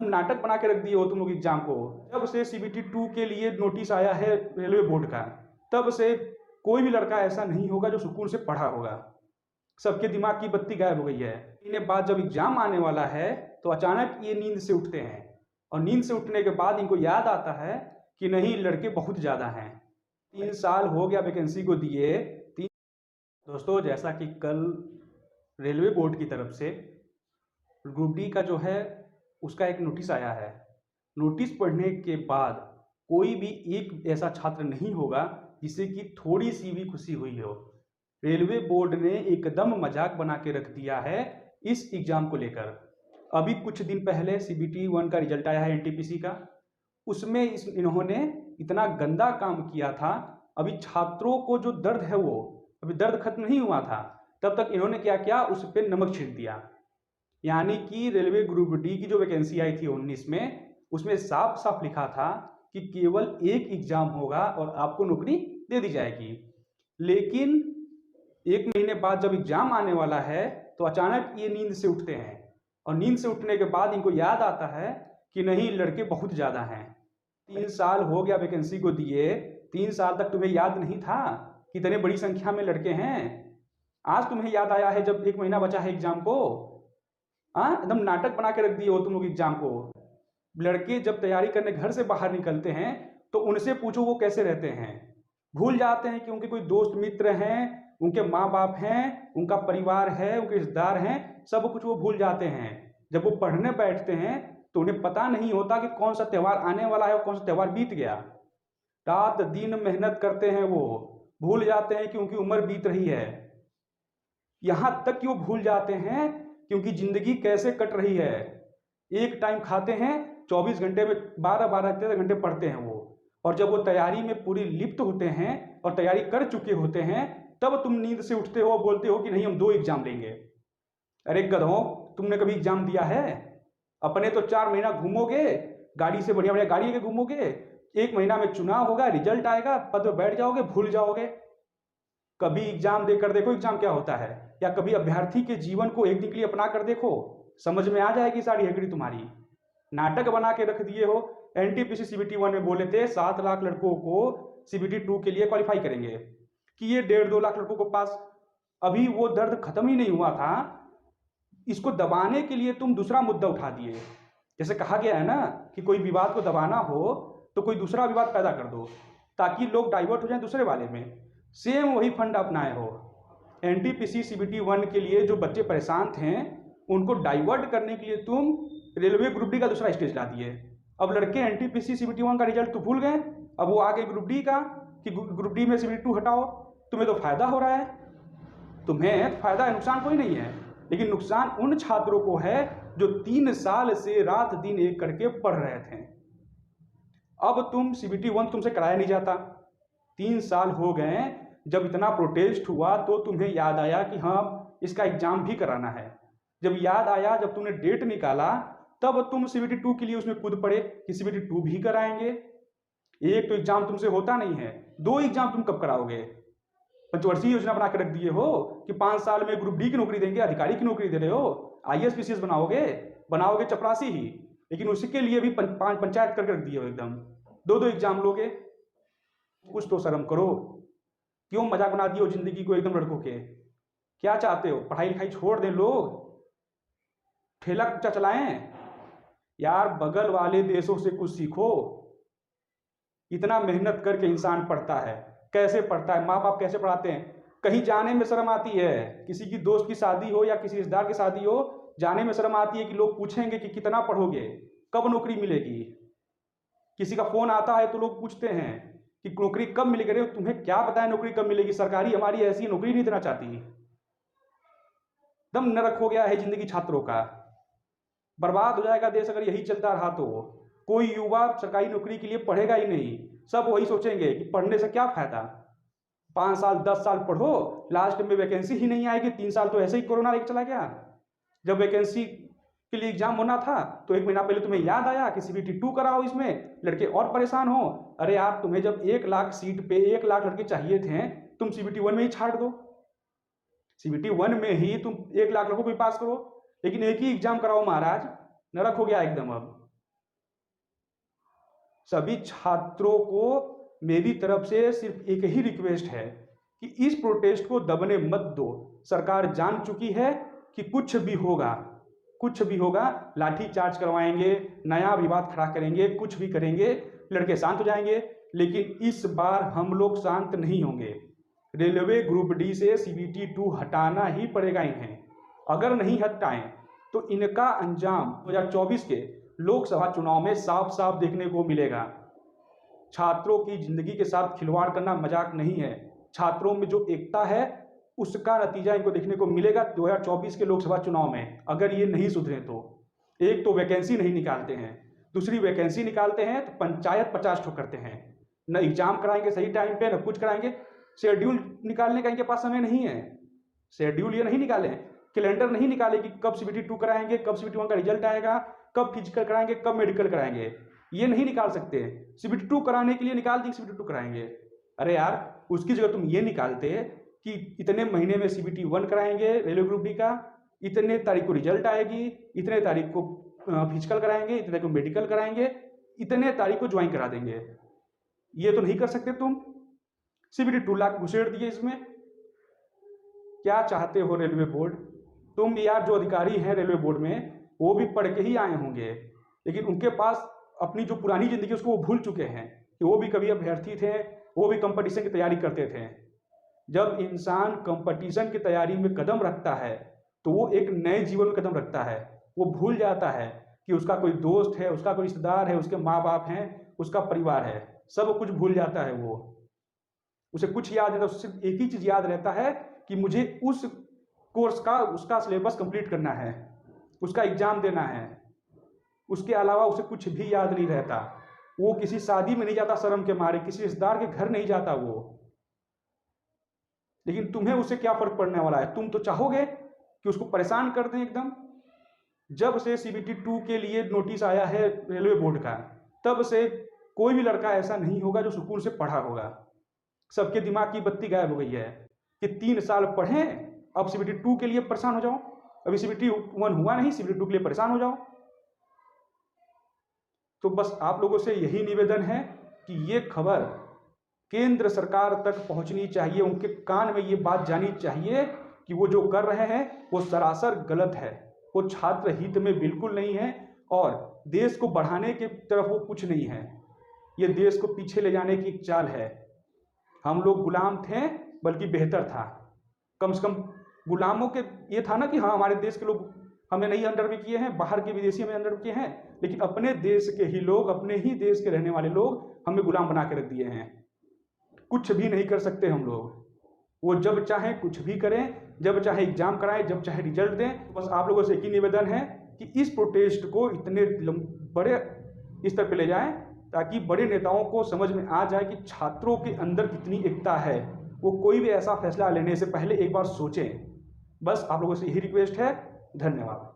नाटक बना के रख दिए हो तुम लोग एग्जाम को। जब से सीबीटी 2 के लिए नोटिस आया है रेलवे बोर्ड का, तब से कोई भी लड़का ऐसा नहीं होगा जो सुकून से पढ़ा होगा। सबके दिमाग की बत्ती गायब हो गई है। महीने बाद जब एग्जाम आने वाला है तो अचानक ये नींद से उठते हैं, और नींद से उठने के बाद इनको याद आता है कि नहीं, लड़के बहुत ज़्यादा हैं। 3 साल हो गया वैकेंसी को दिए। दोस्तों, जैसा कि कल रेलवे बोर्ड की तरफ से ग्रुप डी का जो है उसका एक नोटिस आया है। नोटिस पढ़ने के बाद कोई भी एक ऐसा छात्र नहीं होगा जिसे कि थोड़ी सी भी खुशी हुई हो। रेलवे बोर्ड ने एकदम मजाक बना के रख दिया है इस एग्जाम को लेकर। अभी कुछ दिन पहले सीबीटी 1 का रिजल्ट आया है एनटीपीसी का, उसमें इन्होंने इतना गंदा काम किया था। अभी छात्रों को जो दर्द है वो अभी दर्द खत्म नहीं हुआ था, तब तक इन्होंने क्या किया, उस पर नमक छिड़क दिया। यानी कि रेलवे ग्रुप डी की जो वैकेंसी आई थी 19 में, उसमें साफ साफ लिखा था कि केवल एक एग्जाम होगा और आपको नौकरी दे दी जाएगी। लेकिन 1 महीने बाद जब एग्जाम आने वाला है तो अचानक ये नींद से उठते हैं, और नींद से उठने के बाद इनको याद आता है कि नहीं, लड़के बहुत ज़्यादा हैं। 3 साल हो गया वैकेंसी को दिए, 3 साल तक तुम्हें याद नहीं था कि इतने बड़ी संख्या में लड़के हैं। आज तुम्हें याद आया है जब 1 महीना बचा है एग्जाम को। हाँ, एकदम नाटक बना के रख दिए हो तुम लोग एग्जाम को। लड़के जब तैयारी करने घर से बाहर निकलते हैं तो उनसे पूछो वो कैसे रहते हैं। भूल जाते हैं कि उनके कोई दोस्त मित्र हैं, उनके माँ बाप हैं, उनका परिवार है, उनके रिश्तेदार हैं, सब कुछ वो भूल जाते हैं। जब वो पढ़ने बैठते हैं तो उन्हें पता नहीं होता कि कौन सा त्यौहार आने वाला है और कौन सा त्यौहार बीत गया। रात दिन मेहनत करते हैं, वो भूल जाते हैं कि उनकी उम्र बीत रही है। यहां तक कि वो भूल जाते हैं कि उनकी जिंदगी कैसे कट रही है। एक टाइम खाते हैं, 24 घंटे में 12-13 घंटे पढ़ते हैं वो। और जब वो तैयारी में पूरी लिप्त होते हैं और तैयारी कर चुके होते हैं, तब तुम नींद से उठते हो और बोलते हो कि नहीं, हम 2 एग्जाम लेंगे। अरे गधों, तुमने कभी एग्जाम दिया है? अपने तो 4 महीना घूमोगे, गाड़ी से बढ़िया बढ़िया गाड़ी लेके घूमोगे। 1 महीना में चुनाव होगा, रिजल्ट आएगा, पद पे बैठ जाओगे, भूल जाओगे। कभी एग्जाम देकर देखो एग्जाम क्या होता है, या कभी अभ्यर्थी के जीवन को एक दिन के लिए अपना कर देखो, समझ में आ जाएगी सारी हेकड़ी तुम्हारी। नाटक बना के रख दिए हो। एनटीपीसी सीबीटी 1 में बोले थे 7 लाख लड़कों को सीबीटी 2 के लिए क्वालिफाई करेंगे, कि ये 1.5-2 लाख लड़कों को पास। अभी वो दर्द खत्म ही नहीं हुआ था, इसको दबाने के लिए तुम दूसरा मुद्दा उठा दिए। जैसे कहा गया है ना कि कोई विवाद को दबाना हो तो कोई दूसरा विवाद पैदा कर दो ताकि लोग डाइवर्ट हो जाएं दूसरे वाले में। सेम वही फंड अपनाए हो। एनटीपीसी सीबीटी 1 के लिए जो बच्चे परेशान थे उनको डाइवर्ट करने के लिए तुम रेलवे ग्रुप डी का दूसरा स्टेज ला दिए। अब लड़के एनटीपीसी सीबीटी 1 का रिजल्ट तो भूल गए, अब वो आगे ग्रुप डी का कि ग्रुप डी में सीबीटी 2 हटाओ। तुम्हें तो फायदा हो रहा है, तुम्हें फायदा है, नुकसान कोई नहीं है। लेकिन नुकसान उन छात्रों को है जो 3 साल से रात दिन एक करके पढ़ रहे थे। अब तुम सीबीटी 1 तुमसे कराया नहीं जाता। 3 साल हो गए, जब इतना प्रोटेस्ट हुआ तो तुम्हें याद आया कि हाँ, इसका एग्जाम भी कराना है। जब याद आया, जब तुमने डेट निकाला, तब तुम सीबीटी 2 के लिए उसमें कूद पड़े कि सीबीटी 2 भी कराएंगे। एक तो एग्जाम तुमसे होता नहीं है, 2 एग्जाम तुम कब कराओगे? पंचवर्षीय योजना बना के रख दिए हो कि 5 साल में ग्रुप डी की नौकरी देंगे, अधिकारी की नौकरी दे रहे हो, आईएएस पीसीएस बनाओगे चपरासी ही। लेकिन उसके लिए भी पंचायत करके रख दिए हो एकदम। 2-2 एग्जाम लोगे, कुछ तो शर्म करो। क्यों मजाक बना दिए हो जिंदगी को एकदम लड़कों के? क्या चाहते हो, पढ़ाई लिखाई छोड़ दें लोग, ठेला कुचा चलाएं? यार, बगल वाले देशों से कुछ सीखो। इतना मेहनत करके इंसान पढ़ता है, कैसे पढ़ता है, माँ बाप कैसे पढ़ाते हैं, कहीं जाने में शर्म आती है। किसी की दोस्त की शादी हो या किसी रिश्तेदार की शादी हो, जाने में शर्म आती है कि लोग पूछेंगे कि कितना पढ़ोगे, कब नौकरी मिलेगी। किसी का फोन आता है तो लोग पूछते हैं कि नौकरी कब मिलेगी। अरे तुम्हें क्या पता है नौकरी कब मिलेगी? सरकारी हमारी ऐसी नौकरी नहीं देना चाहती। एकदम नरक हो गया है जिंदगी छात्रों का, बर्बाद हो जाएगा देश अगर यही चलता रहा तो। कोई युवा सरकारी नौकरी के लिए पढ़ेगा ही नहीं, सब वही सोचेंगे कि पढ़ने से क्या फायदा, 5 साल 10 साल पढ़ो, लास्ट में वैकेंसी ही नहीं आएगी। 3 साल तो ऐसे ही कोरोना लेके चला गया। जब वैकेंसी के लिए एग्जाम होना था तो 1 महीना पहले तुम्हें याद आया कि सीबीटी 2 कराओ, इसमें लड़के और परेशान हो। अरे यार, तुम्हें जब 1 लाख सीट पे 1 लाख लड़के चाहिए थे, तुम सीबीटी 1 में ही छाड़ दो। सीबीटी 1 में ही तुम 1 लाख लोगों को भी पास करो, लेकिन एक ही एग्जाम कराओ महाराज। नरक हो गया एकदम अब। सभी छात्रों को मेरी तरफ से सिर्फ एक ही रिक्वेस्ट है कि इस प्रोटेस्ट को दबने मत दो। सरकार जान चुकी है कि कुछ भी होगा, लाठी चार्ज करवाएंगे, नया विवाद खड़ा करेंगे, कुछ भी करेंगे, लड़के शांत हो जाएंगे, लेकिन इस बार हम लोग शांत नहीं होंगे। रेलवे ग्रुप डी से CBT 2 हटाना ही पड़ेगा इन्हें। अगर नहीं हटाएं तो इनका अंजाम 2024 के लोकसभा चुनाव में साफ साफ देखने को मिलेगा। छात्रों की जिंदगी के साथ खिलवाड़ करना मजाक नहीं है। छात्रों में जो एकता है उसका नतीजा इनको देखने को मिलेगा 2024 के लोकसभा चुनाव में। अगर ये नहीं सुधरे तो एक तो वैकेंसी नहीं निकालते हैं, दूसरी वैकेंसी निकालते हैं तो पंचायत 50 ठो करते हैं, न एग्जाम कराएंगे सही टाइम पे, न कुछ कराएंगे। शेड्यूल निकालने का इनके पास समय नहीं है। शेड्यूल ये नहीं निकाले, कैलेंडर नहीं निकाले कि कब CBT 2 कराएंगे, कब CBT 1 का रिजल्ट आएगा, कब फिजिकल कराएंगे, कब मेडिकल कराएंगे, ये नहीं निकाल सकते। CBT 2 कराने के लिए निकाल दी CBT 2 कराएंगे। अरे यार, उसकी जगह तुम ये निकालते कि इतने महीने में CBT 1 कराएंगे रेलवे ग्रुप डी का, इतने तारीख को रिजल्ट आएगी, इतने तारीख को फिजिकल कराएंगे, इतने को मेडिकल कराएंगे, इतने तारीख को ज्वाइन करा देंगे। ये तो नहीं कर सकते तुम। CBT 2 लाख घुसेड़ दिए इसमें। क्या चाहते हो रेलवे बोर्ड? तुम यार जो अधिकारी हैं रेलवे बोर्ड में वो भी पढ़ के ही आए होंगे, लेकिन उनके पास अपनी जो पुरानी जिंदगी उसको वो भूल चुके हैं कि वो भी कभी अभ्यर्थी थे, वो भी कंपटीशन की तैयारी करते थे। जब इंसान कंपटीशन की तैयारी में कदम रखता है तो वो एक नए जीवन में कदम रखता है। वो भूल जाता है कि उसका कोई दोस्त है, उसका कोई रिश्तेदार है, उसके माँ बाप हैं, उसका परिवार है, सब कुछ भूल जाता है। वो उसे कुछ याद रहता है, उसे सिर्फ एक ही चीज याद रहता है कि मुझे उस कोर्स का उसका सिलेबस कंप्लीट करना है, उसका एग्जाम देना है। उसके अलावा उसे कुछ भी याद नहीं रहता। वो किसी शादी में नहीं जाता शर्म के मारे, किसी रिश्तेदार के घर नहीं जाता वो। लेकिन तुम्हें उससे क्या फर्क पड़ने वाला है? तुम तो चाहोगे कि उसको परेशान कर दें एकदम। जब से CBT 2 के लिए नोटिस आया है रेलवे बोर्ड का, तब से कोई भी लड़का ऐसा नहीं होगा जो सुकून से पढ़ा होगा। सबके दिमाग की बत्ती गायब हो गई है कि 3 साल पढ़े, अब CBT 2 के लिए परेशान हो जाओ। अभी CBT 1 हुआ नहीं, CBT 2 के लिए परेशान हो जाओ। तो बस आप लोगों से यही निवेदन है कि ये खबर केंद्र सरकार तक पहुंचनी चाहिए, उनके कान में ये बात जानी चाहिए कि वो जो कर रहे हैं वो सरासर गलत है, वो छात्र हित में बिल्कुल नहीं है और देश को बढ़ाने की तरफ वो कुछ नहीं है। ये देश को पीछे ले जाने की एक चाल है। हम लोग गुलाम थे, बल्कि बेहतर था। कम से कम गुलामों के ये था ना कि हाँ, हमारे देश के लोग हमें नहीं अंडर में किए हैं, बाहर के विदेशी हमें अंडर में किए हैं, लेकिन अपने देश के ही लोग, अपने ही देश के रहने वाले लोग हमें गुलाम बना के रख दिए हैं। कुछ भी नहीं कर सकते हम लोग। वो जब चाहे कुछ भी करें, जब चाहे एग्जाम कराएं, जब चाहे रिजल्ट दें। बस आप लोगों से एक ही निवेदन है कि इस प्रोटेस्ट को इतने बड़े स्तर पर ले जाएं ताकि बड़े नेताओं को समझ में आ जाए कि छात्रों के अंदर कितनी एकता है। वो कोई भी ऐसा फैसला लेने से पहले एक बार सोचें। बस आप लोगों से यही रिक्वेस्ट है। धन्यवाद।